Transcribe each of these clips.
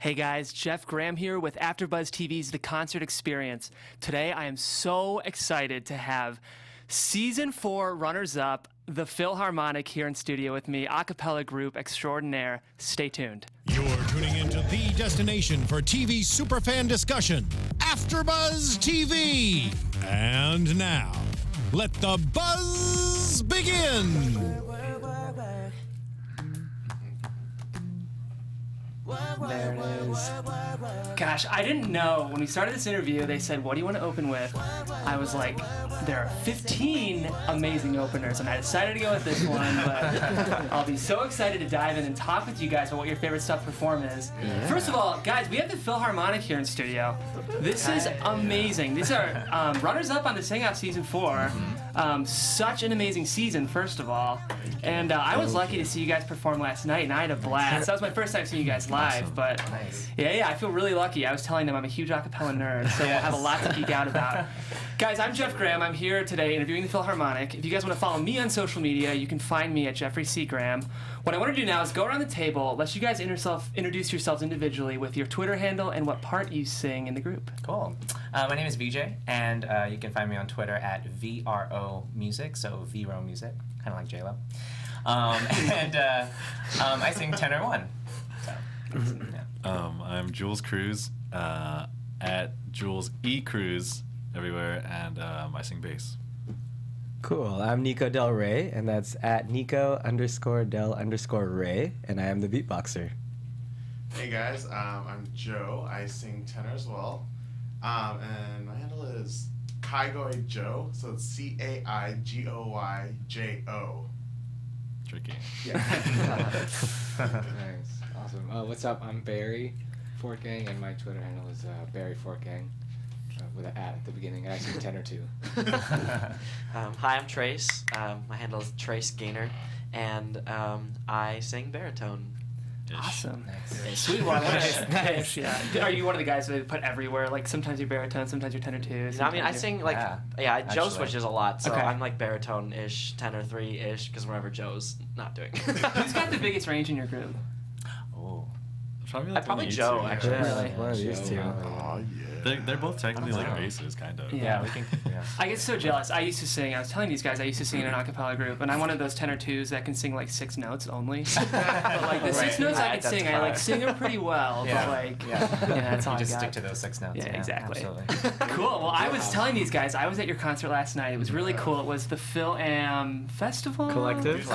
Hey guys, Jeff Graham here with AFTERBUZZ TV's The Concert Experience. Today I am so excited to have Season 4 runners-up, the Filharmonic, here in studio with me, a cappella group extraordinaire. Stay tuned. You're tuning into the destination for TV superfan discussion, AFTERBUZZ TV. And now, let the buzz begin. There it is. Gosh, I didn't know. When we started this interview, they said, what do you want to open with? I was like, there are 15 amazing openers, and I decided to go with this one, but I'll be so excited to dive in and talk with you guys about what your favorite stuff to perform is. Yeah. First of all, guys, we have the Filharmonic here in studio. This is amazing. These are runners-up on the Sing Out Season 4. Such an amazing season, first of all. And I was lucky to see you guys perform last night, and I had a blast. That was my first time seeing you guys live, but yeah, I feel really lucky. I was telling them I'm a huge a cappella nerd, so we'll have a lot to geek out about. Guys, I'm Jeff Graham. I'm here today interviewing the Filharmonic. If you guys want to follow me on social media, you can find me at Jeffrey C. Graham. What I want to do now is go around the table, let you guys introduce yourselves individually with your Twitter handle and what part you sing in the group. Cool. My name is VJ, and you can find me on Twitter at VRO Music, so VRO Music, kind of like J-Lo. I sing tenor 1. So, yeah. I'm Jules Cruz, at Jules E. Cruz everywhere, and I sing bass. Cool. I'm Niko Del Rey, and that's at Niko_Del_Rey, and I am the beatboxer. Hey guys, I'm Joe. I sing tenor as well, and my handle is Caigoy Joe. So it's CAIGOYJO. Tricky. Yeah. Nice. Awesome. What's up? I'm Barry Fortgang, and my Twitter handle is Barry Fortgang, with an at the beginning. I sing tenor too. Hi, I'm Trace. My handle is Trace Gaynor, and I sing baritone. Awesome. Nice. Sweet. Well, nice. Yeah. Are you one of the guys that put everywhere? Like sometimes you're baritone, sometimes you're tenor 2. No, I mean, I sing like Joe actually. switches a lot, so Okay. I'm like baritone-ish, tenor 3-ish, because whenever Joe's not doing. Who's got the biggest range in your group? Oh. Probably Joe, actually. Really? One of these two. Oh yeah. They're both technically like basses, kind of. Yeah. We can. Yeah. I get so jealous. I was telling these guys, I used to sing in an a cappella group, and I'm one of those tenor 2s that can sing like 6 notes only. But like the 6 notes I can sing, I like sing them pretty well, Yeah. but like, Yeah. that's all You I just got. stick to those 6 notes. Yeah, exactly. Absolutely. Cool. Well, I was telling these guys, I was at your concert last night. It was really cool. It was the Phil-Am Festival? Collective.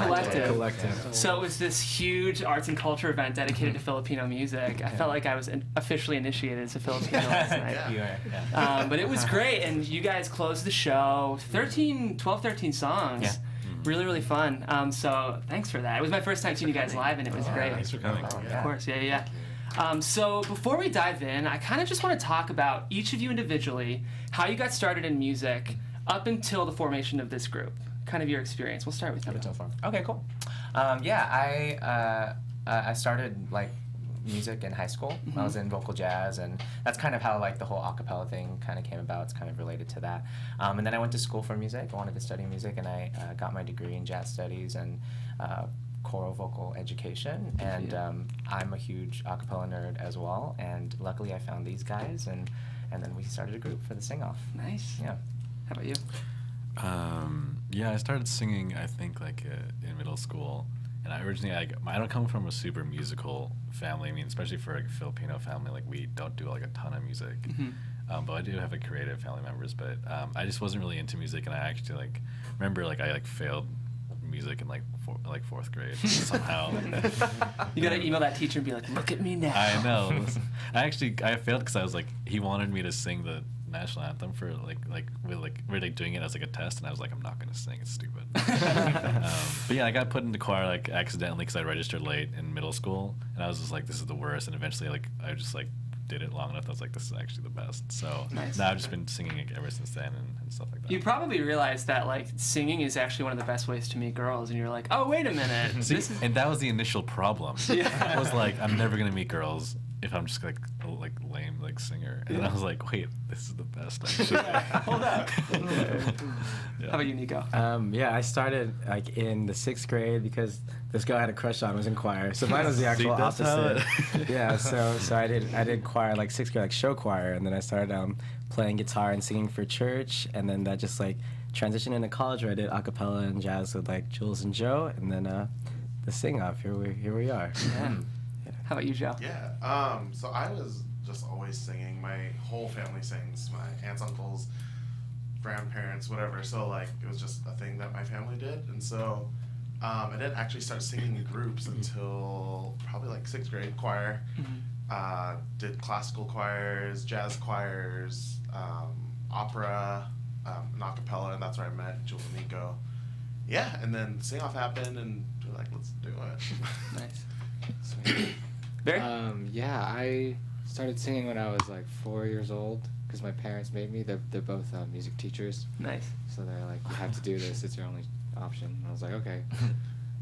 So it was this huge arts and culture event dedicated to Filipino music. I felt like I was officially initiated as a Filipino last night. You are, yeah. But it was great, and you guys closed the show. 13 songs. Yeah. Really, really fun. So thanks for that. It was my first time seeing you guys live, and it was great. Thanks for coming. Of course, yeah. So before we dive in, I kind of just want to talk about each of you individually, how you got started in music up until the formation of this group. Kind of your experience. We'll start with you. Okay, cool. I started like music in high school. I was in vocal jazz, and that's kind of how like the whole a cappella thing kind of came about. It's kind of related to that. And then I went to school for music. I wanted to study music, and I got my degree in jazz studies and choral vocal education. And I'm a huge a cappella nerd as well. And luckily, I found these guys, and then we started a group for the sing-off. Nice. Yeah. How about you? Yeah, I started singing, I think, like in middle school. And I originally, I don't come from a super musical family. I mean, especially for like a Filipino family, like we don't do like a ton of music. But I do have like creative family members. But I just wasn't really into music, and I actually like remember like I like failed music in like fourth grade somehow. You gotta email that teacher and be like, "Look at me now." I know. I failed because I was like, he wanted me to sing the national anthem for we're doing it as like a test, and I was like, I'm not gonna sing, it's stupid. But yeah, I got put into choir like accidentally because I registered late in middle school, and I was just like, this is the worst. And eventually like I just like did it long enough. I was like, this is actually the best. So Nice. now I've just been singing like, ever since then and stuff like that. You probably realize that like singing is actually one of the best ways to meet girls, and you're like, oh wait a minute, See, this is. and that was the initial problem. Yeah. I was like, I'm never gonna meet girls if I'm just like a lame like singer, and then I was like, wait, this is the best. Actually. Hold up. Yeah. How about you, Nico? Yeah, I started like in the 6th grade because this girl I had a crush on was in choir. So mine was the See, actual that's how opposite. Yeah, so I did choir like 6th grade, like show choir, and then I started playing guitar and singing for church, and then that just like transitioned into college where I did a cappella and jazz with like Jules and Joe, and then the sing off. Here we are. Yeah. How about you, Joe? Yeah. So I was just always singing. My whole family sings. My aunts, uncles, grandparents, whatever. So like it was just a thing that my family did, and so I didn't actually start singing in groups until probably like 6th grade choir. Did classical choirs, jazz choirs, opera, and a cappella, and that's where I met Jules and Niko. Yeah, and then sing off happened, and we were like, let's do it. Nice. Sweet. Barry? Yeah, I started singing when I was like 4 years old because my parents made me. They're both music teachers. Nice. So they're like, you have to do this. It's your only option. And I was like, okay.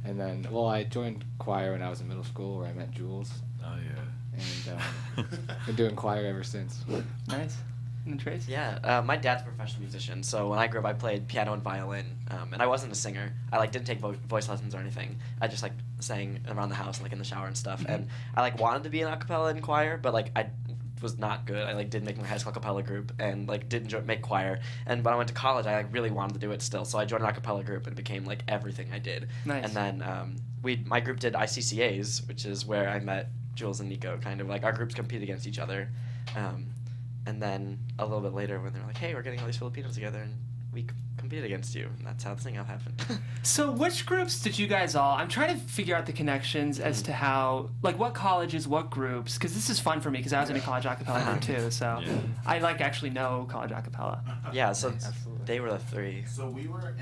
And then, well, I joined choir when I was in middle school where I met Jules. Oh yeah. And been doing choir ever since. Nice. And Trace? Yeah, my dad's a professional musician, so when I grew up, I played piano and violin, and I wasn't a singer. I like didn't take voice lessons or anything. I just like sang around the house, like in the shower and stuff. And I like wanted to be in a cappella and choir, but like I was not good. I like didn't make my high school a cappella group and like didn't make choir. And when I went to college, I like really wanted to do it still, so I joined an a cappella group and became like everything I did. Nice. And then my group did ICCAs, which is where I met Jules and Niko. Kind of like our groups compete against each other. And then a little bit later when they were like, hey, we're getting all these Filipinos together and we competed against you. And that's how the sing-off happened. So which groups did you guys all... I'm trying to figure out the connections as to how... Like, what colleges, what groups... Because this is fun for me, because I was in a college a cappella group, too. So Yeah. I, like, actually know college a cappella. Yeah, so Absolutely. they were the three. So we were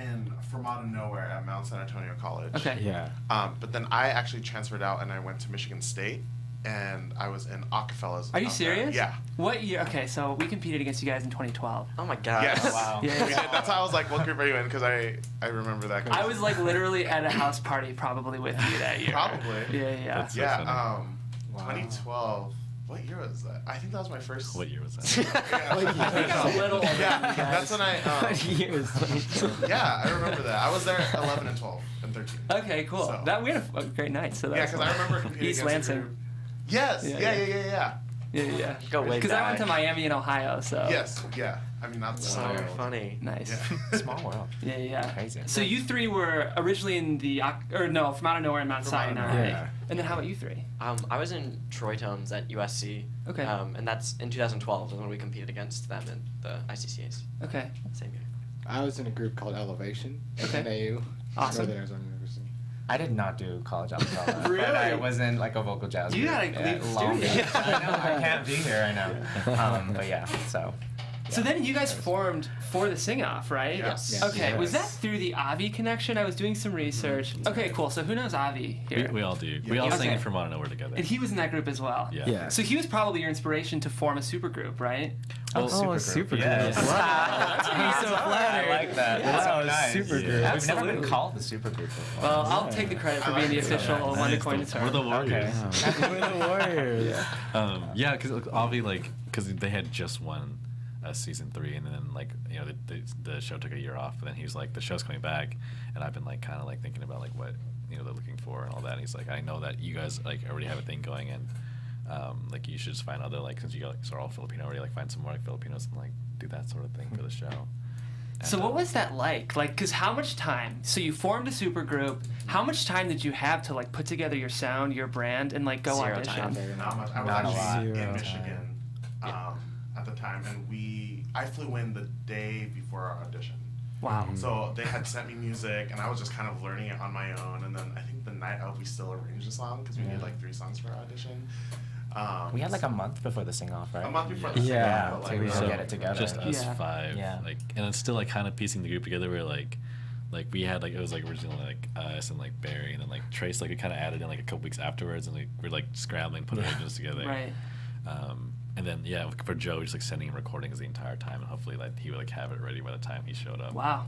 from out of nowhere at Mount San Antonio College. Okay. Yeah. But then I actually transferred out and I went to Michigan State, and I was in acapellas. Are you out there. serious? Yeah. What year? Okay, so we competed against you guys in 2012. Oh my god. Yes. Wow. Yeah, We did. That's how I was like, what group are you in? Because I remember that. I was, like, literally at a house party probably with you that year. Probably. Yeah. That's so Yeah. funny. Wow. 2012. What year was that? I think that was my first. What year was that? Yeah. I think I'm a little older than you Yeah, guys. that's when I. Yeah, I remember that. I was there 11 and 12 and 13. Okay, cool. So- That we had a great night. So Yeah, that's because I remember competing East against a Lansing. group. Yes. Yeah. Yeah. Yeah. Go way Because I went back. to Miami and Ohio, so. Yes. Yeah. I mean, that's So wild. funny. Nice. Yeah. Small world. Yeah. Crazy. So you three were originally in the from out of nowhere in Mount From out of Sinai, nowhere. Yeah. and then how about you three? I was in Troy Tones at USC. Okay. And that's in 2012 is when we competed against them in the ICCAs. Okay. Same year. I was in a group called Elevation at Okay. NAU. Awesome. Northern Arizona University. I did not do college acapella. Really? But I was in like a vocal jazz You group. gotta leave the long studio. ago. I know, I can't be here right now. But yeah, so. So then you guys formed for the sing-off, right? Yes. Yes. Okay. Was that Yes. through the Avi connection? I was doing some research. Okay, cool. So who knows Avi here? We all do. Yeah. We all sing Okay. it from out of nowhere together. And he was in that group as well. Yeah. Yeah. So he was probably your inspiration to form a supergroup, right? Oh, Supergroup. super Yes. group. That's what I'm he so said. flattered. I like that. Yeah. That's so Wow, nice. super Yeah. group. We've never Absolutely. been called the supergroup before. Well, I'll take the credit for being the official one to coin the term. We're the Warriors. We're the Warriors. Yeah, because Avi, because they had just won season 3, and then the show took a year off, and then he was like, the show's coming back, and I've been kind of thinking about what they're looking for and all that. And he's like, I know that you guys already have a thing going, and you should just find other since you guys are all Filipino already, find some more Filipinos and do that sort of thing for the show. So And, what was that like? Because how much time? So you formed a supergroup. How much time did you have to put together your sound, your brand, and go Zero audition? time. Not much. I was Not a actually lot. in Zero Michigan at the time, and I flew in the day before our audition. Wow. So they had sent me music, and I was just kind of learning it on my own. And then I think the night of, we still arranged a song because we needed 3 songs for our audition. We had a month before the sing-off, right? a month before the Yeah. sing-off, So we but, had to So get it together. just us Yeah. 5. Yeah. And it's still kind of piecing the group together. Where we had it was originally us and Barry, and then Trace we kind of added in a couple weeks afterwards, and we're scrambling putting those together. Right. And then for Joe, just like sending him recordings the entire time, and hopefully like he would like have it ready by the time he showed up. Wow.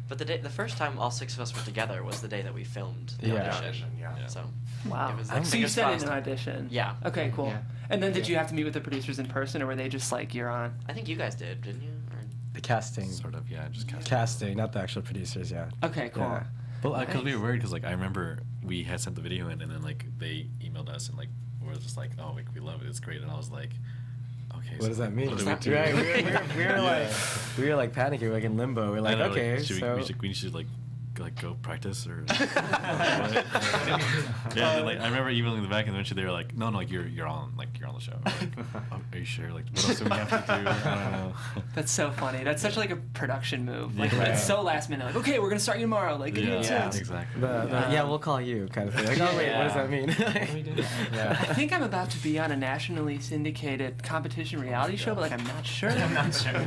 But the first time all 6 of us were together was the day that we filmed the audition. Yeah. So Wow. it was So you biggest sent in milestone. an audition. Yeah. Okay, cool. Yeah. And then did you have to meet with the producers in person, or were they just like, you're on? I think you guys did, didn't you? Or... The casting. Sort of, yeah, just Casting, not the actual producers, yeah. Okay, cool. Yeah. Well, because we Nice. were worried, because like I remember we had sent the video in, and then like they emailed us, and like we were just like, oh, like, we love it, it's great, and I was like, okay. What does that mean? What do we do? Right, we were like panicking, we were like in limbo. We're like, I know, okay, should so we should like go practice or yeah, like I remember emailing them back, and eventually they were like, no, like you're on the show. Like, oh, are you sure? Like, what else do we have to do? I don't know. That's so funny. That's such like a production move. Like Yeah. it's so last minute. Like, okay, we're gonna start you tomorrow. Like, give me a chance. exactly. yeah, we'll call you kind of thing. Like, oh wait, what does that mean? I think I'm about to be on a nationally syndicated competition reality show, but like I'm not sure. I'm not sure.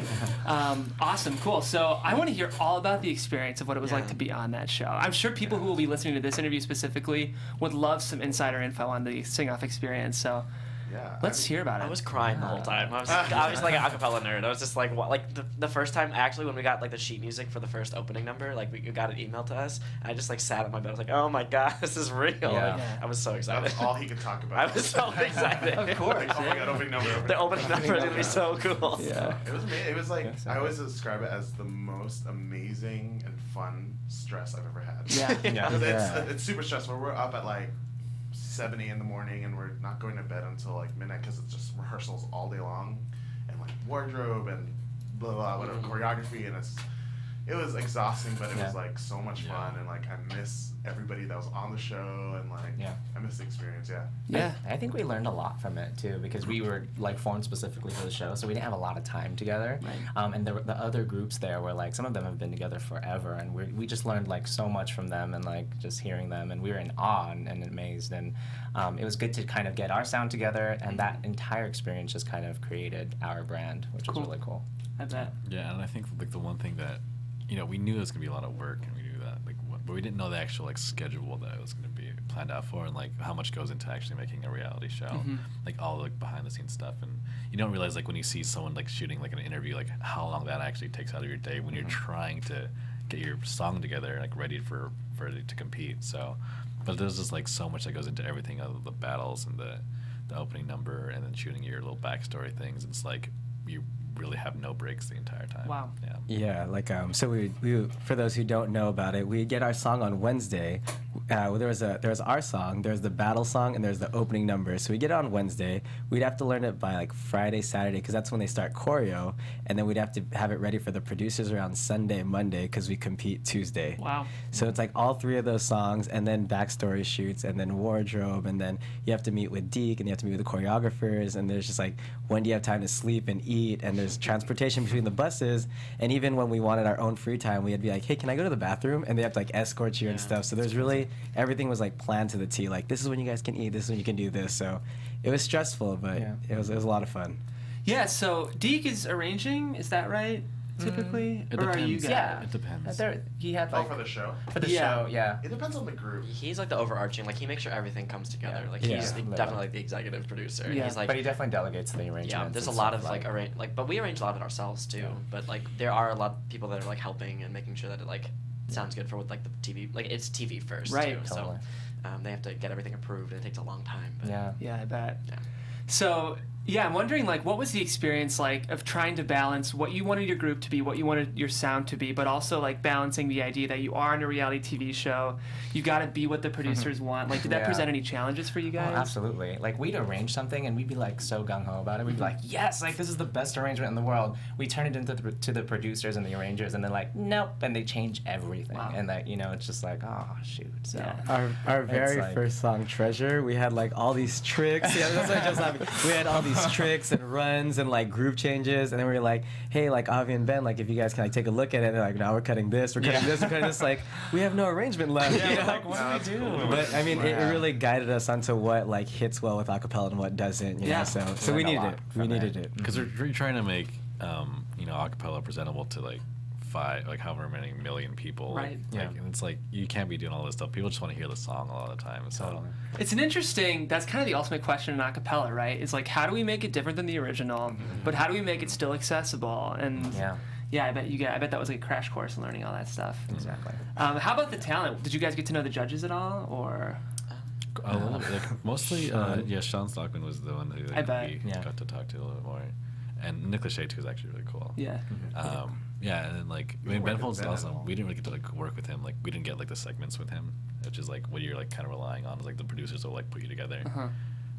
Awesome, cool. So I want to hear all about the experience of what it was like to be on that show. I'm sure people who will be listening to this interview specifically would love some insider info on the sing-off experience. So Yeah. let's hear about it. I was crying the whole time. I was like an acapella nerd. I was just like, what? Like the first time, actually, when we got like the sheet music for the first opening number, like we got an email to us. I just like sat on my bed. I was like, oh my god, this is real. Yeah. Like, I was so excited. That's all he could talk about. I was so excited. Of course. Like, oh my god, opening number. The opening number is gonna be so cool. Yeah. It was amazing. It was like I always describe it as the most amazing and fun stress I've ever had. Yeah. Yeah. Because it's super stressful. We're up at like 7 a.m. in the morning, and we're not going to bed until like midnight because it's just rehearsals all day long, and like wardrobe and blah blah whatever choreography, and it was exhausting, but it was like so much fun, and like I miss everybody that was on the show, and like I miss the experience. Yeah. I think we learned a lot from it too, because we were like formed specifically for the show, so we didn't have a lot of time together. Right. And the other groups there were like, some of them have been together forever, and we just learned like so much from them, and like just hearing them, and we were in awe and amazed, and it was good to kind of get our sound together, and that entire experience just kind of created our brand, which was really cool. I bet. Yeah, and I think like the one thing that, you know, we knew it was gonna be a lot of work, and we knew that, like, but we didn't know the actual like schedule that it was gonna be planned out for, and like how much goes into actually making a reality show, like all the like, behind the scenes stuff, and you don't realize like when you see someone like shooting like an interview, like how long that actually takes out of your day when you're trying to get your song together, like ready for it to compete. So, but there's just like so much that goes into everything, other than the battles and the opening number, and then shooting your little backstory things. It's like you really have no breaks the entire time. Wow. Yeah. Yeah, like so we for those who don't know about it, we get our song on Wednesday. There was our song, there's the battle song, and there's the opening number. So we get it on Wednesday. We'd have to learn it by like Friday, Saturday, because that's when they start choreo, and then we'd have to have it ready for the producers around Sunday, Monday, because we compete Tuesday. Wow. So it's like all 3 of those songs, and then backstory shoots, and then wardrobe, and then you have to meet with Deke, and you have to meet with the choreographers, and there's just like, when do you have time to sleep and eat, and there's transportation between the buses, and even when we wanted our own free time, we'd be like, hey, can I go to the bathroom? And they have to like escort you and stuff. So there's really, everything was like planned to the T. Like, this is when you guys can eat, this is when you can do this. So it was stressful, but it was a lot of fun. Yeah, so Deke is arranging, is that right? Typically? It Or are you depends. guys? Yeah. It depends. He had like for the show. For the Yeah. show, yeah. It depends on the group. He's like the overarching, like he makes sure everything comes together. Yeah. Like Yeah. he's Yeah. definitely like the executive producer. And Yeah. he's like, But he definitely delegates the arrangements. yeah, there's a and lot stuff of like but we arrange a lot of it ourselves too. Yeah. But like there are a lot of people that are like helping and making sure that it like sounds good for what like the TV, like it's TV first Right. too. Totally. So they have to get everything approved, and it takes a long time. But Yeah. Yeah, I bet. Yeah. So, yeah, I'm wondering, like, what was the experience like of trying to balance what you wanted your group to be, what you wanted your sound to be, but also, like, balancing the idea that you are in a reality TV show, you got to be what the producers want. Like, did that Yeah. present any challenges for you guys? Oh, absolutely. Like, we'd arrange something, and we'd be, like, so gung-ho about it. We'd be like, yes, like, this is the best arrangement in the world. We turn it into to the producers and the arrangers, and they're like, nope, and they change everything. Wow. And, that, you know, it's just like, oh, shoot. So, Yeah. Our very like- first song, Treasure, we had like all these tricks. Yeah, that's what I just laughing. We had all these tricks and runs and like groove changes, and then we were like, hey, like Avi and Ben, like if you guys can like take a look at it, they're like, no, we're cutting this, we're cutting this, we're cutting this. Like, we have no arrangement left. Yeah, you we're know? like, what do we do? But I mean, it really guided us onto what like hits well with acapella and what doesn't. You Yeah. know? So we learned a needed lot it. We from needed it. it. Because we're trying to make, you know, acapella presentable to like however many million people. Right. Like, and it's like you can't be doing all this stuff. People just want to hear the song a lot of the time. So Totally. It's an interesting. That's kind of the ultimate question in acapella, right? It's like, how do we make it different than the original, but how do we make it still accessible? And Yeah. I bet that was like a crash course in learning all that stuff. Exactly. How about the talent? Did you guys get to know the judges at all, or? a little bit, like mostly, Sean Stockman was the one who I bet. we got to talk to a little bit more, and Nick Lachey too is actually really cool. Yeah. Yeah, and then like I mean, worked Ben Folds with is Ben awesome. as well. We didn't really get to like work with him. Like we didn't get like the segments with him, which is like what you're like kind of relying on. Is like the producers will like put you together.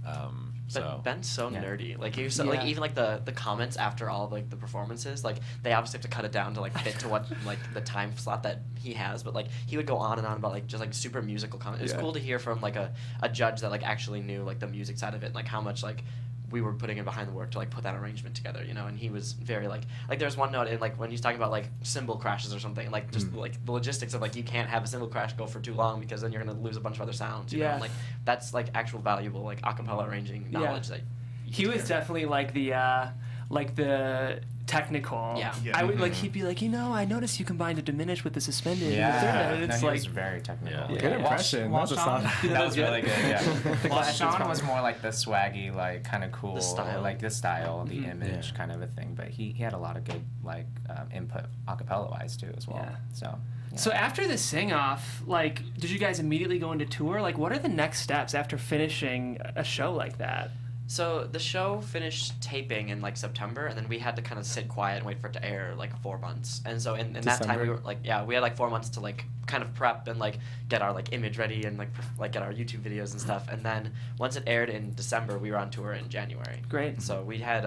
But So Ben's so Yeah. nerdy. Like he was so, like Yeah. even like the comments after all of, like the performances, like they obviously have to cut it down to like fit to what like the time slot that he has. But like he would go on and on about like just like super musical comments. It was Yeah. cool to hear from like a judge that like actually knew like the music side of it, and, like how much like we were putting in behind the work to like put that arrangement together, you know. And he was very like there's one note in like when he's talking about like cymbal crashes or something, like just like the logistics of like you can't have a cymbal crash go for too long because then you're gonna lose a bunch of other sounds, you know. Yeah. And, like that's like actual valuable like acapella arranging knowledge that you He get to was hear. definitely like the technical. Yeah. I would like he'd be like, I noticed you combined the diminished with the suspended. Yeah. And No, it's he like, was very technical. Yeah. Good impression. While That was a Sean, solid- that was really good. Yeah. While glasses Sean probably. was more like the swaggy, like kind of cool, The style. like the style, the image Yeah. kind of a thing. But he had a lot of good like input acapella wise too as well. Yeah. So. Yeah. So after the sing off, like, did you guys immediately go into tour? Like, what are the next steps after finishing a show like that? So the show finished taping in like September, and then we had to kind of sit quiet and wait for it to air like 4 months. And so in that time we were like, we had like 4 months to like kind of prep and like get our like image ready and like get our YouTube videos and stuff. And then once it aired in December, we were on tour in January. Great. So we had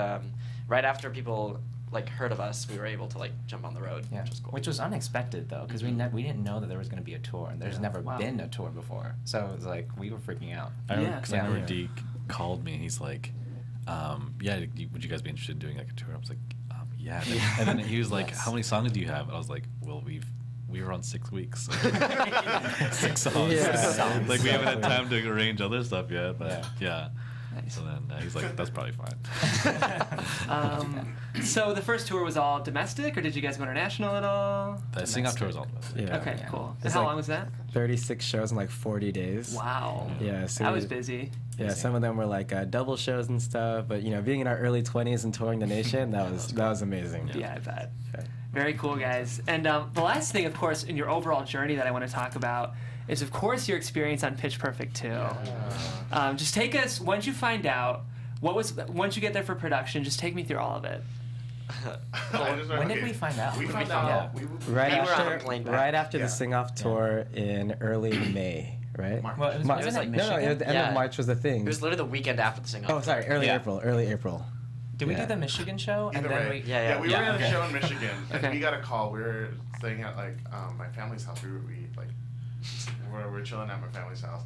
right after people like heard of us, we were able to like jump on the road, Yeah, which was cool. which was unexpected though, because we didn't know that there was going to be a tour, and there's never Wow. been a tour before. So it was like we were freaking out. I remember, 'cause I Yeah. remember Yeah. Deke called me and he's like, would you guys be interested in doing like a tour? I was like, yeah. And then he was like, Yes. how many songs do you have? And I was like, well, we were on 6 weeks. 6 songs. Yeah. Like we haven't had time to arrange other stuff yet, but Yeah. yeah. Nice. So then he's like, that's probably fine. So the first tour was all domestic, or did you guys go international at all? The sing off tour was all domestic. Yeah. Okay, Yeah. cool. And It's how like- long was that? 36 shows in like 40 days. Wow. Yeah, so That was we- busy. Yeah, some of them were like double shows and stuff, but being in our early 20s and touring the nation, that was amazing. Yeah, I bet. Yeah. Very cool, guys. And the last thing, of course, in your overall journey that I want to talk about is, of course, your experience on Pitch Perfect 2. Just take us, once you find out, once you get there for production, just take me through all of it. When did we find out? We When found did we find out. out? We Right We were on a after, plane back. right after Yeah. the sing-off tour in early May, right? March. Well, it was, March. it was like no, Michigan. the end Yeah. of March was the thing. It was literally the weekend after the sing off. Oh, sorry, early Yeah. April. Did we Yeah. do the Michigan show? Either and then way. we Yeah. we were in okay. a show in Michigan, and Okay. we got a call. We were staying at like my family's house. We're chilling at my family's house,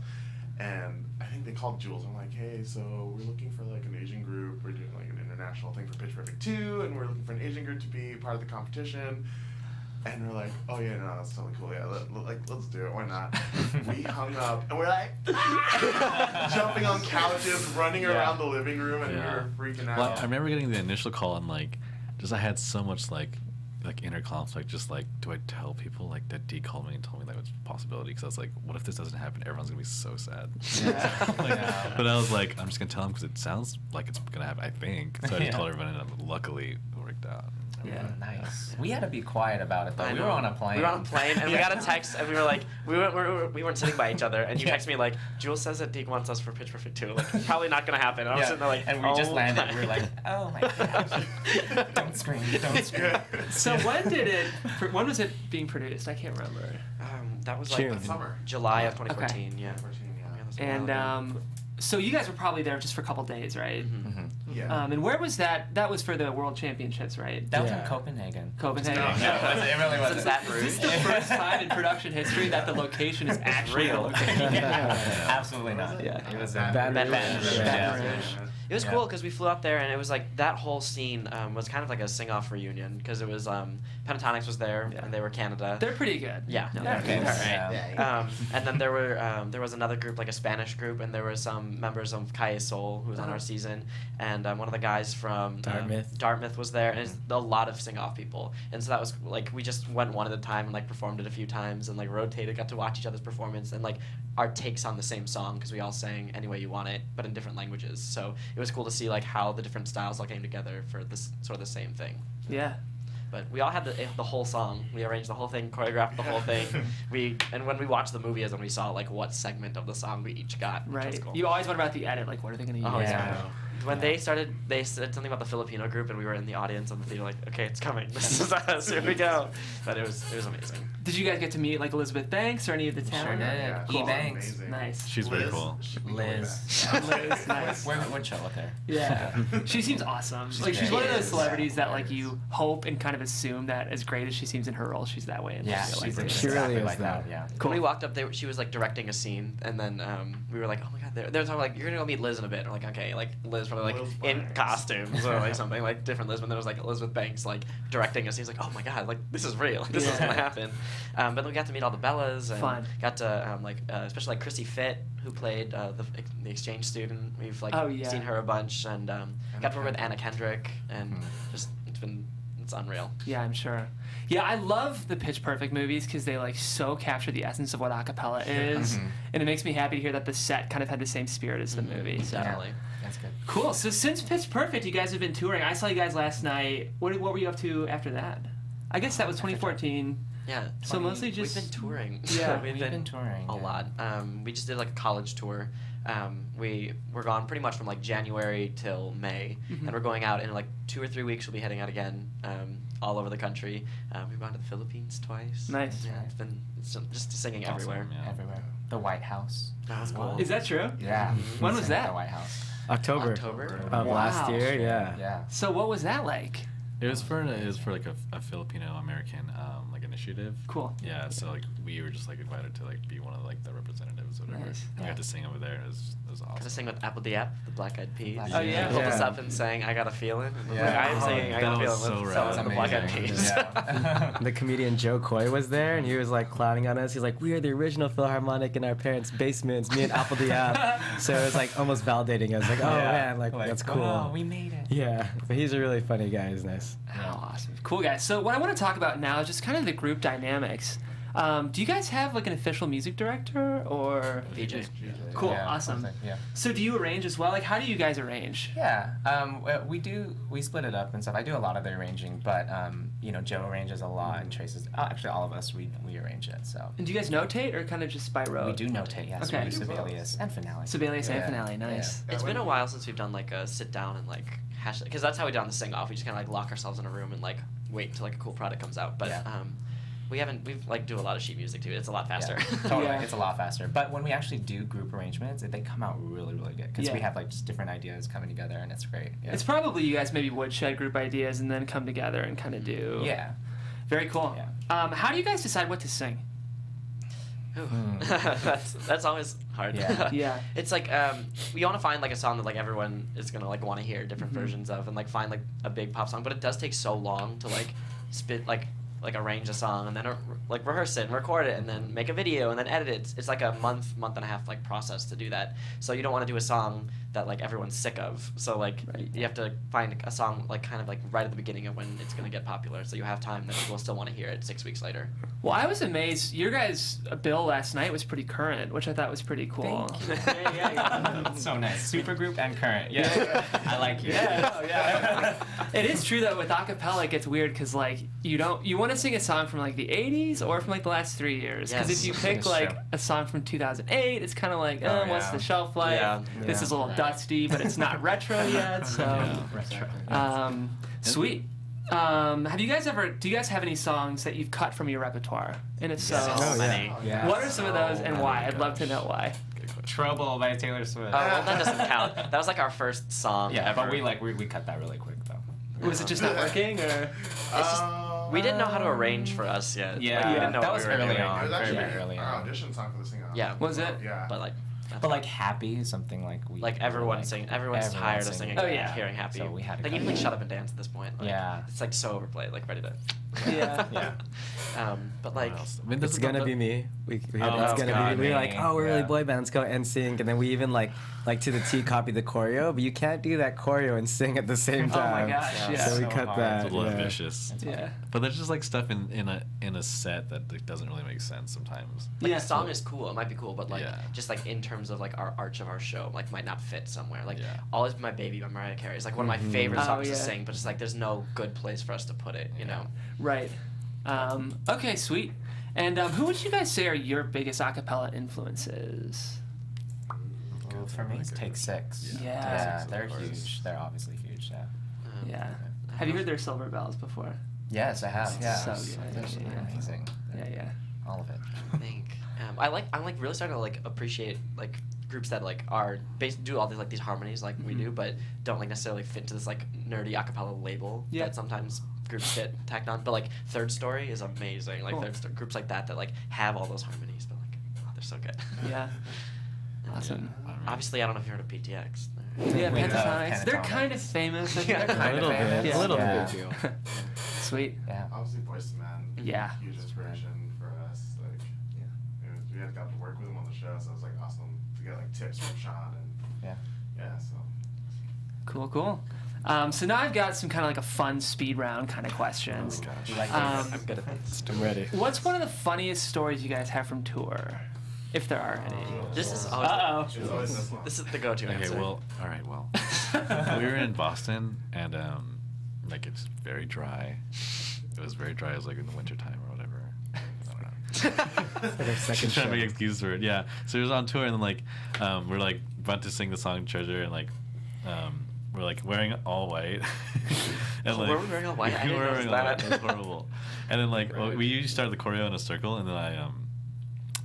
and I think they called Jules. I'm like, hey, so we're looking for like an Asian group. We're doing like an international thing for Pitch Perfect 2, and we're looking for an Asian group to be part of the competition. And we're like, oh yeah, no, that's totally cool. Yeah, let's do it. Why not? We hung up, and we're like jumping on couches, running around the living room, and we were freaking out. Well, I remember getting the initial call and like, just I had so much like inner conflict. Just like, do I tell people like that Dee called me and told me that was a possibility? Because I was like, what if this doesn't happen? Everyone's gonna be so sad. But I was like, I'm just gonna tell them because it sounds like it's gonna happen. I think. So I just told everyone, and luckily it worked out. Yeah. Nice. We had to be quiet about it though. I We know. were on a plane. We were on a plane, and we got a text, and we were like, we weren't sitting by each other, and you texted me like, Jules says that Deke wants us for Pitch Perfect 2. Like, probably not gonna happen. And I was Yeah. sitting there like, and we just oh landed. my- We were like, oh my gosh. Don't scream. Don't scream. So when was it being produced? I can't remember. That was like June. in Summer. July of 2014. Yeah. 14, yeah. Yeah, that's a while And ago. so you guys were probably there just for a couple days, right? Yeah. And where was that? That was for the World Championships, right? That was Yeah. in Copenhagen. Copenhagen. No, it really wasn't. Since that Is this rude. the first time in production history that the location is actually Real. a location? Absolutely not. Yeah. It was Baton Baton Rouge. Baton Yeah. Rouge. It was Yeah. cool because we flew out there and it was like that whole scene was kind of like a sing-off reunion because it was Pentatonix was there and they were Canada. They're pretty good. Yeah. No, Yeah, they're okay, good. all right. And then there was another group, like a Spanish group, and there were some members of Caigoy who was on our season, and one of the guys from Dartmouth was there, and it's a lot of sing-off people, and so that was like we just went one at a time and like performed it a few times and like rotated, got to watch each other's performance and like our takes on the same song because we all sang Any Way You Want It, but in different languages. So it was cool to see like how the different styles all came together for this sort of the same thing. Yeah. But we all had the whole song. We arranged the whole thing, choreographed the whole thing. And when we watched the movie, is when we saw like what segment of the song we each got. Which was Right. cool. You always wonder about the edit, like what are they gonna use? Oh, Yeah. yeah. When they said something about the Filipino group, and we were in the audience of the theater, like, okay, it's coming. This is us. Here we go. But it was amazing. Did you guys get to meet like Elizabeth Banks or any of the talent? did. Yeah, E. cool. Banks. Amazing. Nice. She's very Liz, cool. she can go Liz. back. Liz, nice. We're chill with her. Yeah. She seems awesome. Like she's great. one of She those is. celebrities that like you hope and kind of assume that as great as she seems in her role, she's that way in Yeah, real she's life. She really exactly is like that. Yeah. Cool. When we walked up, she was like directing a scene, and then we were like, oh my god, they were talking like, you're gonna go meet Liz in a bit. And we're like, okay, like Liz probably like Liz in Banks. costumes or like something like different Liz. But then there was like Elizabeth Banks like directing a scene. He's like, oh my god, like this is real. This is gonna happen. But then we got to meet all the Bellas and Fun. got to especially like Chrissy Fitt, who played the exchange student. We've like Oh, yeah. seen her a bunch and got to work with Anna Kendrick and Mhm. just it's unreal. Yeah, I'm sure. Yeah, I love the Pitch Perfect movies because they like so capture the essence of what a cappella is, Mhm. and it makes me happy to hear that the set kind of had the same spirit as the movie. So Definitely. That's good. cool. So since Pitch Perfect, you guys have been touring. I saw you guys last night. What were you up to after that? I guess that was 2014. Yeah. So mostly just we've been touring. Yeah. we've been touring a yeah. lot. We just did like a college tour. We were gone pretty much from like January till May, and we're going out in like 2 or 3 weeks. We'll be heading out again, all over the country. We've gone to the Philippines twice. Nice. Yeah, it's just singing Awesome, everywhere. yeah. Everywhere. The White House. That was Wow. cool. Is that true? Yeah. When We was sang at that? The White House. October October. of last Wow. year. Yeah. Yeah. So what was that like? It was for like a Filipino-American like initiative. Cool. Yeah, so like we were just like invited to like be one of like the representatives or whatever. Nice. And we got to sing over there. It was Got to awesome. sing with Apple the Black Eyed Peas. Black Oh, Eyed yeah? Pulled us Yeah. up and sang "I Got a Feeling." And Yeah. like, I'm singing "I Got a That was Feeling" so with rad. some of the Black Eyed Peas. Yeah. The comedian Joe Coy was there, and he was like clowning on us. He's like, "We are the original Filharmonic in our parents' basements. Me and Apple the So it was like almost validating. I was like, "Oh Yeah. man, like that's cool." Wow, we made it. Yeah, but he's a really funny guy. He's nice. Oh, awesome. Cool, guys. So what I want to talk about now is just kind of the group dynamics. Do you guys have like an official music director or? VJ. Cool, Yeah, awesome. something, Yeah. So do you arrange as well? Like, how do you guys arrange? Yeah, we split it up and stuff. I do a lot of the arranging, but Joe arranges a lot and traces. Actually, all of us we arrange it. So And do you guys notate or kind of just by rote? we do notate. Yes, Okay. we do Sibelius and finale. Sibelius and Yeah. finale, nice. Yeah. It's been a while since we've done like a sit down and like hash because that's how we do on the sing off. We just kind of like lock ourselves in a room and like wait until like a cool product comes out. But Yeah. we've like do a lot of sheet music too. It's a lot faster. Yeah, totally, Yeah. it's a lot faster. But when we actually do group arrangements, they come out really, really good because we Yeah. have like just different ideas coming together, and it's great. Yeah. It's probably you guys maybe would shed group ideas and then come together and kind of do. Yeah. Very cool. Yeah. How do you guys decide what to sing? Ooh. that's always hard. Yeah. Yeah. It's like we want to find like a song that like everyone is gonna like want to hear different Mhm. versions of and like find like a big pop song, but it does take so long to like spit like arrange a song and then like rehearse it and record it and then make a video and then edit it. It's like a month and a half like process to do that. So you don't want to do a song that like everyone's sick of. So like Right. you have to find a song like kind of like right at the beginning of when it's gonna get popular. So you have time that people still want to hear it 6 weeks later. Well, I was amazed. Your guys' bill last night was pretty current, which I thought was pretty cool. Thank yeah. So nice. Supergroup and current. Yeah. I like you. Yeah, no, yeah. It is true though with acapella it gets weird because like you want to sing a song from like the 80s or from like the last 3 years because Yes. if you pick That's like true. a song from 2008 it's kind of like Oh, what's yeah. the shelf life? Yeah. This Yeah. is a little dusty but it's not retro yet. So sweet. Do you guys have any songs that you've cut from your repertoire? And if so, Oh, many. Yeah. what are some of those and Oh why? my I'd love to gosh. know why. Good question. Trouble by Taylor Swift. Oh, well, that doesn't count. That was like our first song Yeah, ever. but we cut that really quick though. Was it just not working or? It's just we didn't know how to arrange for us yet. Yeah, Like, we didn't know that what was we were early doing. on. It was Very, actually very early our on. audition song for the sing-off. Yeah. Was it? Yeah. But like But like happy is something like we. Like everyone's singing. Everyone's tired of singing. Oh, yeah. Hearing happy. So we had to like cut even like it. Shut Up and Dance at this point. Like, Yeah. It's like so overplayed. Like ready to. Yeah. Yeah. But What like. else? I mean, It's gonna be me. We had Oh, it's it's gonna gonna be be me. We were me. like, oh, we're really Yeah. boy bands, go and sync, and then we even like to the T copy the choreo, but you can't do that choreo and sing at the same Oh my time. gosh, yeah. So we So cut hard. that. It's a little yeah. ambitious. Yeah. But there's just like stuff in a set that like, doesn't really make sense sometimes. Like Yeah. the song is cool, it might be cool, but like Yeah. just like in terms of like our arch of our show, like might not fit somewhere. Like Yeah. Always Be My Baby by Mariah Carey is like one of my favorite Oh, songs yeah. to sing, but it's like there's no good place for us to put it, you know. Right. Okay, sweet. And who would you guys say are your biggest a cappella influences? Well, for me, it's Take Six. Yeah. Yeah, Of they're course. huge. They're obviously huge. Yeah. Yeah. Have you heard their Silver Bells before? Yes, I have. Yeah. So good. They're Yeah. amazing. Yeah. All of it. I think I'm like really starting to like appreciate like groups that like are do all these like these harmonies like we do, but don't like necessarily fit into this like nerdy acapella label Yeah. that sometimes groups get tacked on. But like Third Story is amazing. Like Cool. groups like that like have all those harmonies, but like they're so good. Yeah. Awesome. Obviously, I don't know if you heard of PTX. Yeah, Wait, Pentatonix. They're Pentatonix. kind of famous. I think. Yeah, They're A kind little of famous. bit. Yeah. A little Yeah. bit. Deal. Sweet. Yeah. Obviously, Boyz II Men. Yeah. Huge inspiration for us. Like, we had got to work with him on the show, so it was like awesome to get like tips from Sean and yeah. So Cool. So now I've got some kind of like a fun speed round kind of questions. You like Um, I'm good at this. I'm ready. What's one of the funniest stories you guys have from tour, if there are any? This is always Uh it's always this one. this is the go-to Okay, answer. well, all right, well, we were in Boston, and like it's very dry. It was very dry. It was like in the wintertime or whatever. I don't know. Like our second Just trying to make show. excuses for it. Yeah. So he was on tour, and then like we're like about to sing the song "Treasure," and like we're like wearing all white. And like Were we wearing all white? I we didn't were notice wearing all white. that. It was horrible. And then like Right. we usually start the choreo in a circle, and then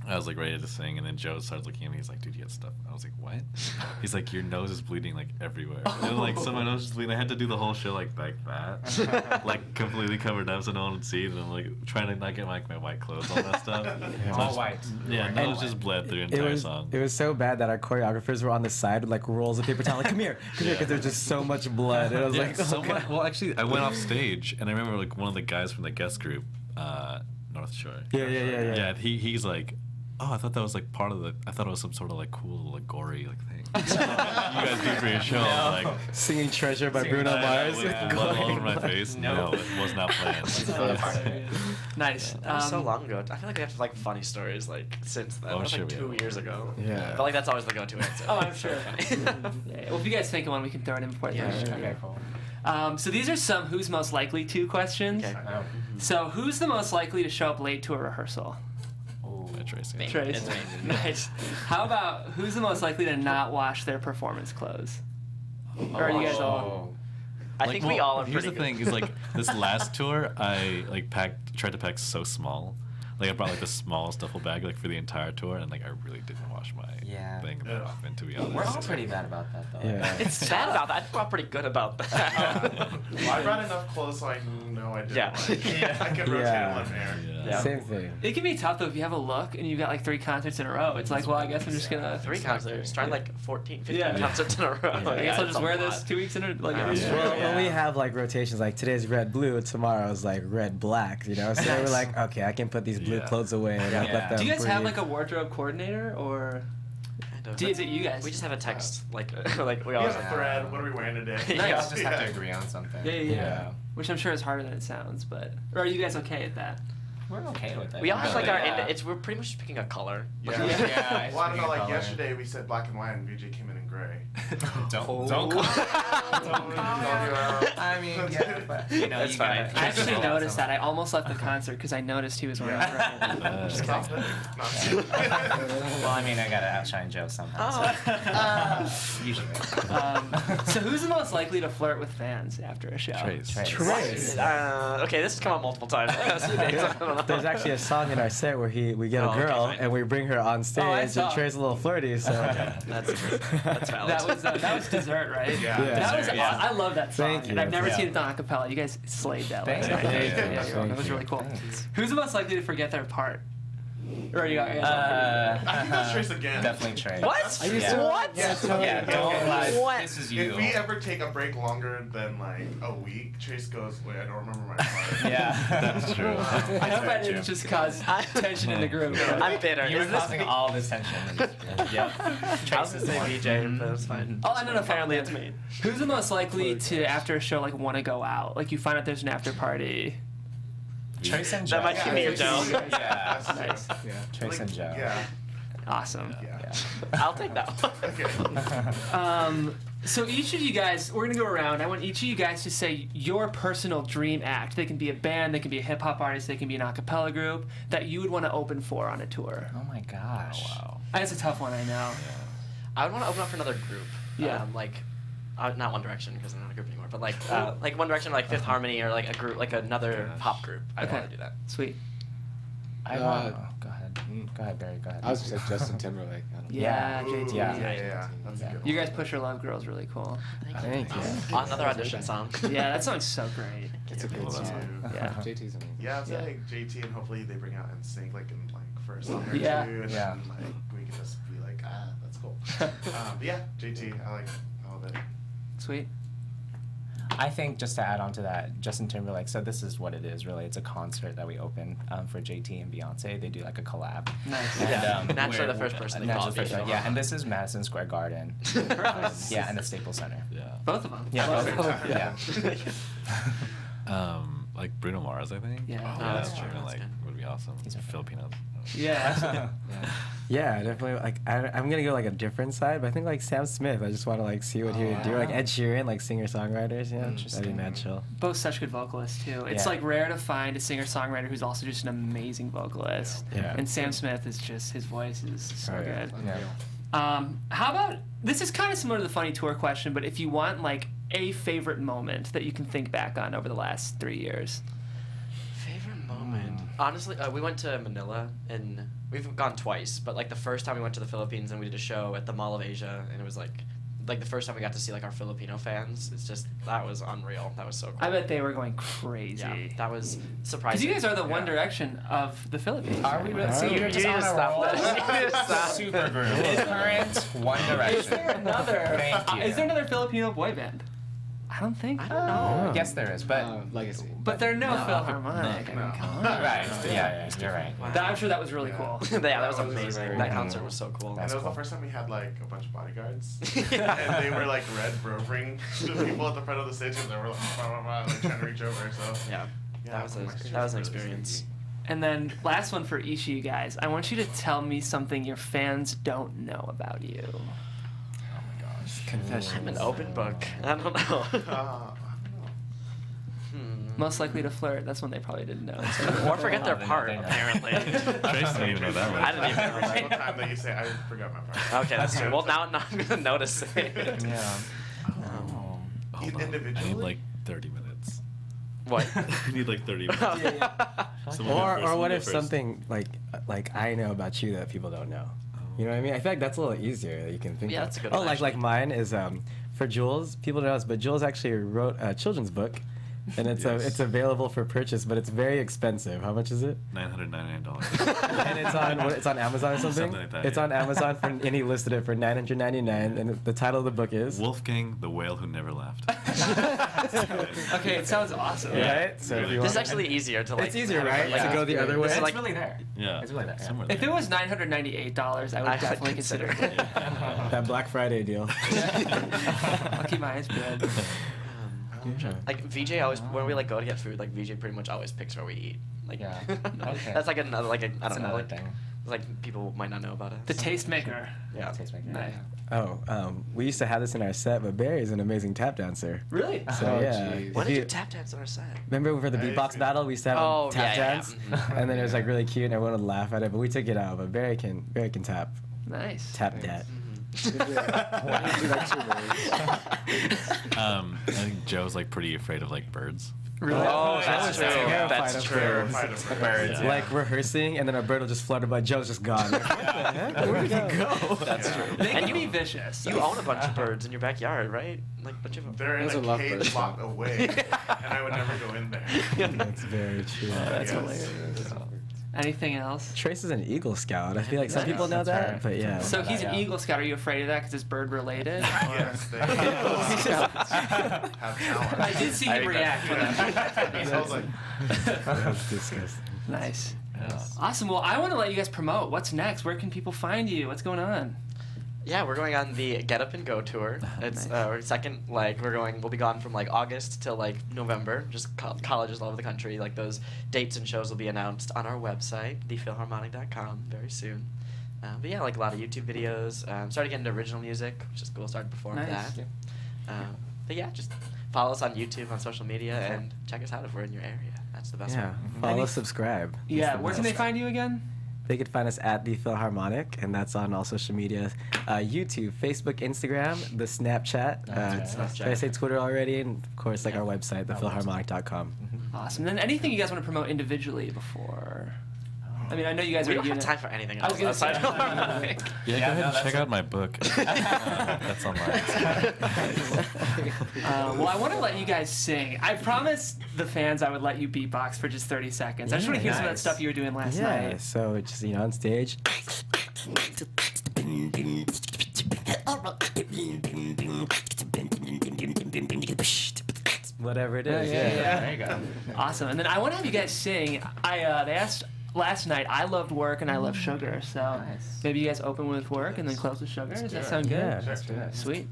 I was like ready to sing, and then Joe starts looking at me. He's like, "Dude, you got stuff." I was like, "What?" He's like, "Your nose is bleeding like everywhere." And like, so my nose is bleeding. I had to do the whole show like that, like completely covered up so no one would see it. And I'm like trying to not get like my white clothes all messed up. Yeah. So All just- white. Yeah, And- nose just bled through the entire song. It was so bad that our choreographers were on the side with like rolls of paper towel, like come here, because there's just so much blood. And I was Yeah, like, oh, so God. much. Well, actually, I went off stage, and I remember like one of the guys from the guest group, North Shore. Yeah. Yeah, he's like, oh, I thought that was like part of the. I thought it was some sort of like cool, like gory, like thing. you guys do for your show, like. Singing Treasure by Bruno I know, Mars. with blood all over my face. No. No, it was not planned. Nice. That was so long ago. I feel like we have like funny stories like since then. Oh, That was like sure we 2 years ago. Yeah. But like that's always the go-to answer. Oh, I'm So sure. funny. Yeah, well, if you guys think of one, we can throw it in before the Yeah, end. sure. Okay, cool. So these are some who's most likely to questions. Okay. Oh. So who's the most likely to show up late to a rehearsal? Tracy. Me. Trace. It's me. Nice. How about who's the most likely to not wash their performance clothes? Or are you guys all? I think we all are Here's pretty the thing: good. is like this last tour, I like tried to pack so small. Like I brought like the smallest duffel bag like for the entire tour, and like I really didn't wash my thing that often, to be honest. We're all pretty bad about that though. Yeah. It's sad about that. I think we're all pretty good about that. Well, I brought enough clothes so I know I didn't. Yeah. Like, I could rotate Yeah. one pair. Yeah. Same thing. It can be tough though if you have a look and you've got like 3 concerts in a row. It's like, well, I guess I'm just gonna 3 concerts. Trying like 14, 15 Yeah. concerts in a row. I guess I'll it's just a wear lot. this 2 weeks in a like every Yeah. show. Well, when we have like rotations, like today's red blue, tomorrow's like red black, you know. So we're like, okay, I can put these blue Yeah. clothes away and like, Yeah. let them Do you guys have breathe. like a wardrobe coordinator or Kind of. is it you guys? We just have a text like like we We always have a thread. What are we wearing today? Yeah. We all just have to agree on something. Yeah. Which I'm sure is harder than it sounds, but or are you guys okay at that? We're okay with it. We all have like our Yeah. we're pretty much just picking a color. Yeah. Yeah, it's Well, I don't know. picking a Like color. yesterday, we said black and white, and VJ came in gray. Don't call. I mean, yeah, but you know, That's you fine. gotta- I actually you gotta noticed that. I something. almost left the concert because I noticed he was wearing red. Just kidding. Well, I mean, I gotta outshine Joe somehow. So. Usually. So who's the most likely to flirt with fans after a show? Trace. Trace. Okay, this has come up multiple times. There's actually a song in our set where we get a Oh, okay, girl fine. and we bring her on stage I and saw. Trey's a little flirty, so That's valid. That was dessert, right? Yeah. That was Dessert, yeah. I love that song, Thank and you. I've never Yeah. seen it done a cappella. You guys slayed that last Thank night. you. Yeah, Thank that was you. really cool. Thanks. Who's the most likely to forget their part? Or you got I think that's Trace again. Definitely Trace. What? Are you Yeah. serious? What? Yeah, totally. Yeah, don't lie. What? This is If you. we ever take a break longer than like a week, Trace goes, wait, I don't remember my part. Yeah. That's true. I hope I didn't just cause tension in the group. I'm bitter. You were Is this causing all this tension. Yep. I was gonna say VJ, but it's fine. Oh, I don't know. Apparently it's me. Who's the most likely to, after a show, like, want to go out? Like, you find out there's an after party. Trace and That Joe. might be me or Joe. Yeah. Nice. Yeah. Trace and Joe. Yeah. Awesome. Yeah. I'll take that one. Okay. So each of you guys, we're gonna go around. I want each of you guys to say your personal dream act. They can be a band, they can be a hip hop artist, they can be an a cappella group that you would want to open for on a tour. Oh my gosh. Wow. That's a tough one, I know. I would want to open up for another group. Yeah. Not One Direction because they're not a group anymore, but like One Direction, like Fifth Harmony, or like a group, like another pop group. I'd Okay. want to do that. Sweet. I want. Go ahead. Go ahead, Barry. Go ahead. I was gonna say Justin Timberlake. I don't know. Yeah, Ooh, JT. yeah. That's a good one. You guys, Push Your Love Girl's really cool. Thank you. Another audition song. Yeah, that song's so great. It's a good Love that song. Yeah. JT's amazing. Yeah, I'd say Yeah. like JT, and hopefully they bring out NSYNC like in like for a song or Yeah. two, and Yeah. then like we can just be like, that's cool. But yeah, JT, I like all of it. Sweet. I think just to add on to that, Justin Timberlake. So this is what it is really. It's a concert that we open for JT and Beyonce. They do like a collab. Nice. And, Yeah. Naturally the first person they call naturally it the first, being. yeah, and this is Madison Square Garden. Yeah, and the Staples Center. Yeah. Both of them. Yeah, both. yeah. Like Bruno Mars, I think. Yeah. Oh, that's true. Like That's good. would be awesome. He's a Filipino. Yeah. Yeah, definitely. Like, I'm gonna go like a different side, but I think like Sam Smith. I just want to like see what he would do. Like Ed Sheeran, like singer-songwriters. Yeah, that'd be mad chill. Both such good vocalists too. It's Yeah. like rare to find a singer-songwriter who's also just an amazing vocalist. Yeah. And Sam Smith is just, his voice is so Oh, yeah. good. Yeah. How about, this is kind of similar to the funny tour question, but if you want like a favorite moment that you can think back on over the last 3 years. Favorite moment? Honestly, we went to Manila, and we've gone twice, but like the first time we went to the Philippines and we did a show at the Mall of Asia, and it was like the first time we got to see like our Filipino fans. It's just, that was unreal. That was so cool. I bet they were going crazy. Yeah, that was Because surprising. you guys are the One Direction of the Philippines. Are we really? So you're you just need on to a stop roll. this. You need to stop. Super group. Current One Direction. Is there another? Thank you. Is there another Filipino boy band? I don't think. I don't know. Yes, there is, but Legacy. But they're no Philharmonic. I mean, come on. right. Yeah, you're right. Wow. I'm sure that was really cool. Yeah, that was That was amazing. very That cool. concert was so cool. And That's it was cool. the first time we had like a bunch of bodyguards, Yeah. and they were like red roving the people at the front of the stage, and they were like, blah, blah, blah, like trying to reach over. So Yeah, yeah, that was my sister an really experience. And then last one for each of you guys. I want you to tell me something your fans don't know about you. Confession. I'm an open book. I don't know. I don't know. Most likely to flirt. That's one they probably didn't know. Or forget their They know, part, they know. apparently. Trace didn't even know that one. I didn't even know. Every single time that you say, I forgot my part. Okay, that's true. Well, now I'm gonna notice it. Yeah. Hold on. Individually? I need like 30 minutes. What? I need like 30 minutes. Someone go Or first, what someone go if first. something like I know about you that people don't know? You know what I mean? I feel like that's a little easier that you can think Yeah, of. that's a good Oh, one, like actually. mine is for Jules. People don't know this, but Jules actually wrote a children's book, and it's Yes. it's available for purchase, but it's very expensive. How much is it? $999. And it's on Amazon or something. Something like that, It's yeah. on Amazon and he listed it for $999, and the title of the book is. Wolfgang, the whale who never laughed. Okay, it sounds awesome. Right? So if you This want, is actually easier to like. it's easier, have it, right? like, to go the other way. This is It's like- really there. Yeah. It's really there. Yeah. Somewhere If there. it was $998, I would I would definitely consider it. Yeah. that Black Friday deal. I'll keep my eyes peeled. Yeah. Like VJ always, when we like go to get food, like VJ pretty much always picks where we eat. Like, Yeah. Okay. that's like another like I That's don't know, another like, thing. like people might not know about it. The tastemaker. Yeah. Tastemaker. Nice. Oh, we used to have this in our set, but Barry's an amazing tap dancer. Really? So Oh, yeah. jeez. Why if did you- you tap dance on our set? Remember for the I beatbox see. battle, we used to have Oh, a tap yeah, yeah, dance, yeah. and then it was like really cute, and everyone would laugh at it, but we took it out. But Barry can tap Nice. that. Why did you do that too, Barry? I think Joe's like pretty afraid of like birds. Really? Oh, I that's was true. terrified That's of true. birds. Terrified of Birds. Yeah. Like rehearsing, and then a bird will just flutter by. Joe's just gone. Like, what the heck? Where did he go? That's Yeah. true. They And can be you, vicious. you own a bunch of birds in your backyard, right? Like a bunch of them. They're in Those are a cage lovebirds. locked away, and I would never go in there. That's very true. That's Yes. hilarious. Anything else? Trace is an Eagle Scout. I feel like some people know that's that, right. but yeah. So he's an Eagle Scout. Are you afraid of that because it's bird related? Yes, they have talent. I did see him react when I. So I was like, That's disgusting. Nice. Awesome. Well, I want to let you guys promote. What's next? Where can people find you? What's going on? Yeah, we're going on the Get Up and Go tour. It's our second leg. We'll be gone from like August till like November. Just colleges all over the country. Like those dates and shows will be announced on our website, thefilharmonic.com, very soon. But yeah, like a lot of YouTube videos. Started getting into original music, which is cool. Started to perform Nice. that. But yeah, just follow us on YouTube, on social media, and check us out if we're in your area. That's the best Yeah. way. Follow, subscribe. Yeah. Where can they find you again? They could find us at the Filharmonic, and that's on all social media: YouTube, Facebook, Instagram, the Snapchat. Did I say Twitter already? And of course, like our website, thefilharmonic.com. Awesome. Then anything you guys want to promote individually before? I mean, I know you guys We are don't a have unit. time for anything I was else gonna outside say- Philharmonic. Yeah, go ahead and check out my book. That's online. Well, I want to let you guys sing. I promised the fans I would let you beatbox for just 30 seconds. I just want to hear some of that nice. stuff you were doing last Yeah, night. so just on stage. Whatever it is. Yeah. There you go. Awesome. And then I want to have you guys sing. They asked last night, I loved Work and I love Sugar. So Nice. maybe you guys open with Work and then close with Sugar. Does that sound good? Yeah, Sure. let's do that. Sweet.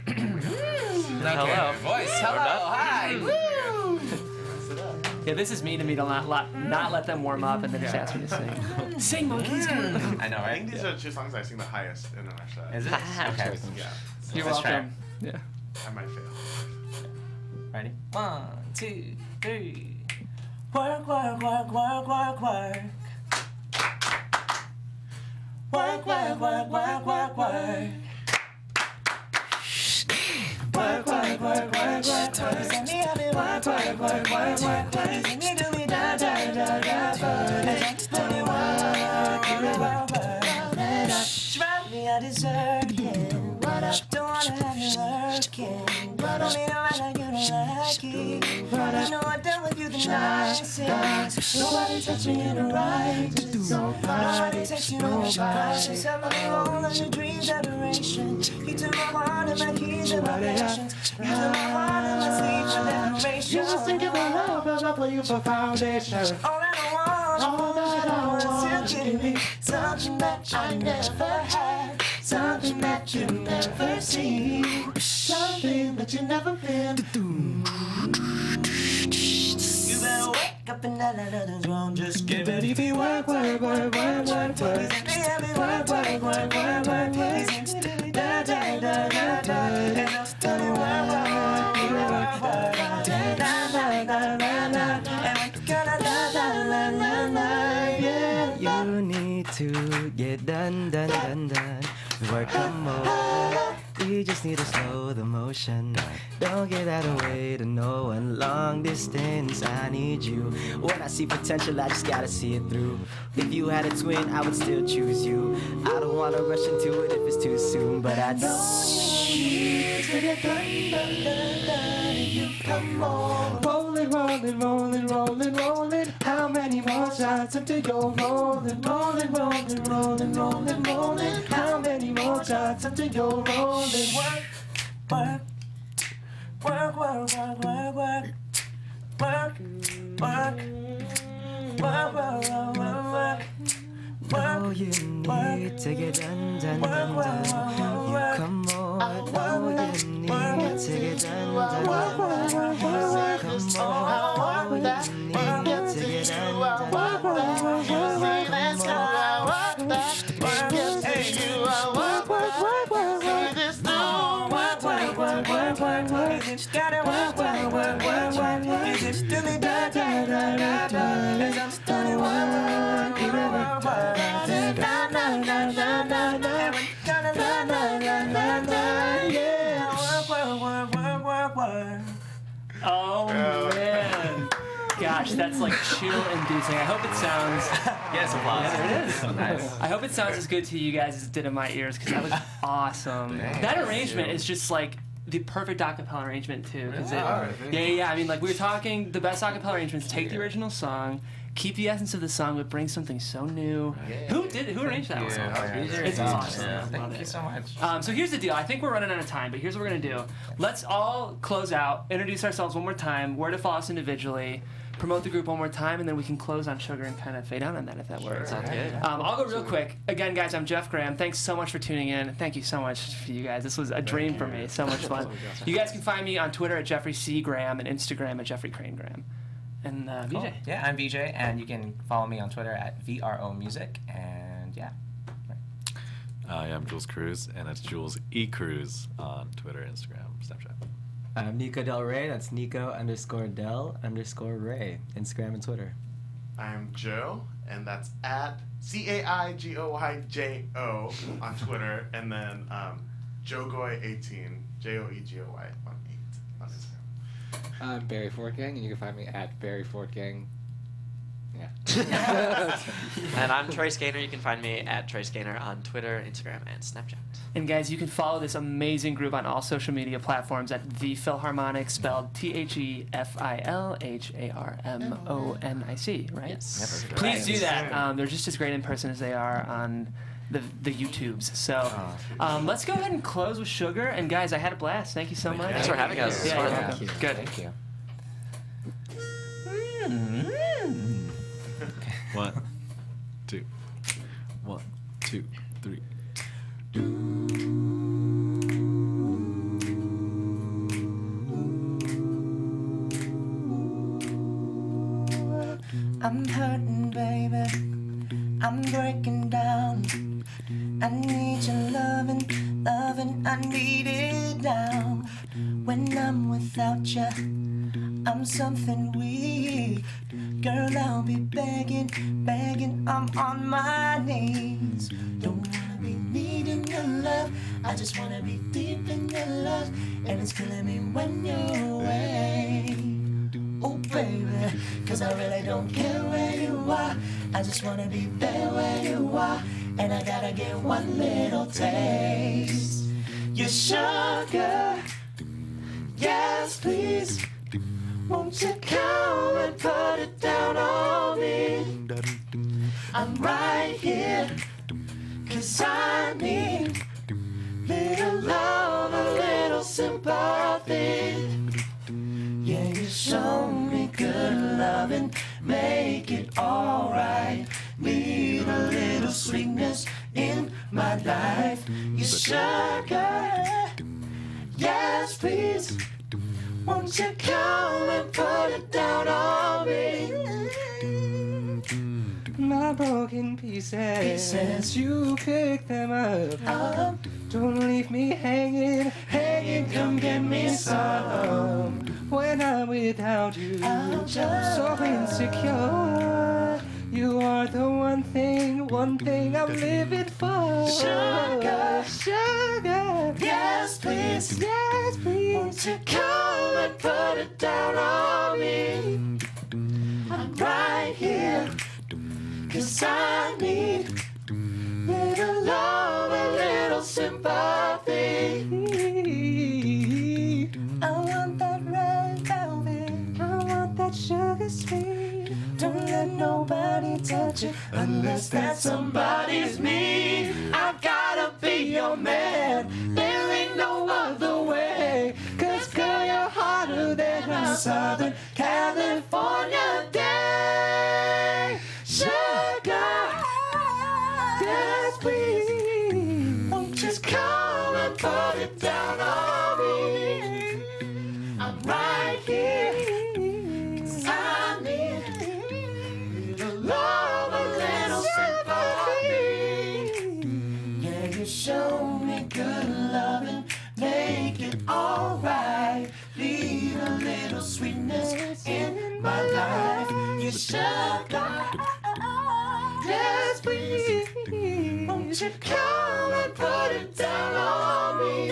Hello. Voice. Hello. Hi. Yeah, this is me to not let them warm up and then just ask me to sing. Sing, monkeys. I know, I right? think these are two songs I sing the highest in our set. Is it? Okay. Yeah. You're Let's try welcome. Yeah. I might fail. Ready? 1, 2, 3. Work, work, work, work, work, work. Work, work, work, work, work, work. Work, work, work, work, work, work. Send me up and work, work, work, work, work. Send me do me da da da da da. Tell me work, work, work. Drive me a dessert, yeah. Don't wanna have you lurking. Don't mean I like you don't like it. You know I dealt with you the nicest. Nobody touched me in the right. Nobody takes you no advice. Set my all on your dreams adoration. You took my heart and my keys and my passions. You took my heart and my sleep for decoration. You just think about love, but I'll play you for foundation. All that I want is to give me something that I never had. Something that you never seen. Something that you never been. You better wake up and not let others wrong. Just give it if you work, work, work, work, work, work. Work, work, work, work, work, work. Da da da da da. And just tell me work, work, work, work, work. Da da da da da. And we gotta da da da da da. Yeah. You need to get done, done, done, done. Work more. You just need to slow the motion. Don't give that away to no one. Long distance, I need you. When I see potential, I just gotta see it through. If you had a twin, I would still choose you. I don't wanna rush into it if it's too soon, but I Rolling, rolling, rolling, rolling, rolling. How many more shots until you're rolling, rolling, rolling, rolling, rolling, rolling? How many more shots until you're rolling? Work, work, work, work, work, work, work, work, work, work, work, work, work. Oh, you need to get done, done, done, done. You come on. Oh, you need to get done, done, done. You come on. Oh, you need to get done, done, done. Let's go. Just gotta work, work, work, work, work. You just do me da da da da da. Cause I'm starting work, work, work, work. Da da da da da da. And we gotta da da da da da. Yeah, work, work, work, work, work, work. Oh, man. Gosh, that's like chill-inducing. I hope it sounds... Yes, applause. Yeah, there it is. Nice. I hope it sounds as good to you guys as it did in my ears, because that was awesome. That arrangement is just like the perfect acapella arrangement too. 'Cause yeah. I mean, like we were talking, the best acapella arrangements take the original song, keep the essence of the song, but bring something so new. Who arranged that one? It's awesome. Thank you so much. So here's the deal. I think we're running out of time, but here's what we're gonna do. Let's all close out, introduce ourselves one more time, where to follow us individually, promote the group one more time, and then we can close on Sugar and kind of fade out on that if that works. Sounds good. I'll go real quick. Again, guys, I'm Jeff Graham. Thanks so much for tuning in. Thank you so much for you guys. This was a dream for me. So much fun. You guys can find me on Twitter at Jeffrey C. Graham and Instagram at Jeffrey Crane Graham. And VJ. Cool. Yeah, I'm VJ, and you can follow me on Twitter at VROMusic, and yeah. I'm Jules Cruz, and that's Jules E. Cruz on Twitter, Instagram, Snapchat. I'm Niko Del Rey. That's Niko_Del_Ray. Instagram and Twitter. I'm Joe, and that's at CAIGOYJO on Twitter, and then Joegoy18, JOEGOY 18 on Instagram. I'm Barry Fortgang, and you can find me at Barry Fortgang. Yeah. And I'm Trace Gaynor. You can find me at Trace Gaynor on Twitter, Instagram, and Snapchat. And guys, you can follow this amazing group on all social media platforms at The Filharmonic, spelled THEFILHARMONIC, right? Yes. Please do that. They're just as great in person as they are on the YouTubes. So let's go ahead and close with Sugar. And guys, I had a blast. Thank you so much. Thanks for having us. Yeah, It's fun. you're Thank you. Good. Thank you. One, two, 1, 2, 3. I'm hurting, baby. I'm breaking down. I need your loving, I need it now. When I'm without you, I'm something weak. Girl, I'll be begging, I'm on my knees. Don't wanna be needing your love, I just wanna be deep in your love. And it's killing me when you're away. Oh baby, cause I really don't care where you are. I just wanna be there where you are. And I gotta get one little taste. Your sugar, yes please. Won't you come and put it down on me? I'm right here, cause I need little love, a little sympathy. Yeah, you show me good loving, make it alright. Need a little sweetness in my life. You sugar, yes please. Won't you come and put it down on me? My broken pieces, you pick them up. Don't leave me hanging, come get me some. When I'm without you, so insecure. You are the one thing I'm living for. Sugar, yes please, yes please. won't you come and put it down on me? I'm right here, cause I need little love, a little sympathy. I want that red velvet, I want that sugar sweet. don't let nobody touch it unless that somebody's me. I gotta be your man, there ain't no other way. Cause girl, you're hotter than a Southern California day. Sugar, yes please. Won't you come and put it down on me? I'm right here, cause I need little love, a little sympathy. Yeah, you show me good loving, make it alright. Leave a little sweetness in my life. You sugar, yes please. Won't you come and put it down on me?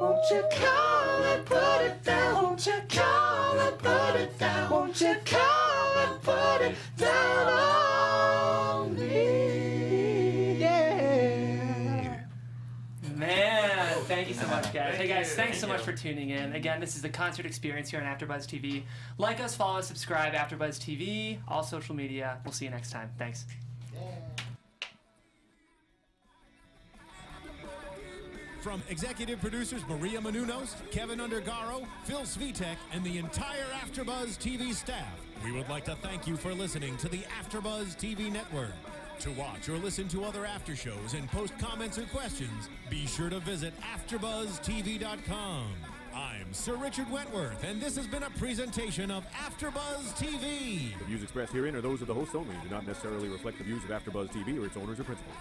Won't you come and put it down? Won't you come and put it down? Won't you come and put it down on me? Yeah. Man, thank you so much, guys. Hey, guys, thanks so Thank much you. for tuning in. Again, this is the concert experience here on AfterBuzz TV. Like us, follow us, subscribe, AfterBuzz TV, all social media. We'll see you next time. Thanks. From executive producers Maria Menounos, Kevin Undergaro, Phil Svitek, and the entire AfterBuzz TV staff, we would like to thank you for listening to the AfterBuzz TV network. To watch or listen to other after shows and post comments or questions, be sure to visit AfterBuzzTV.com. I'm Sir Richard Wentworth, and this has been a presentation of AfterBuzz TV. The views expressed herein are those of the hosts only and do not necessarily reflect the views of AfterBuzz TV or its owners or principals.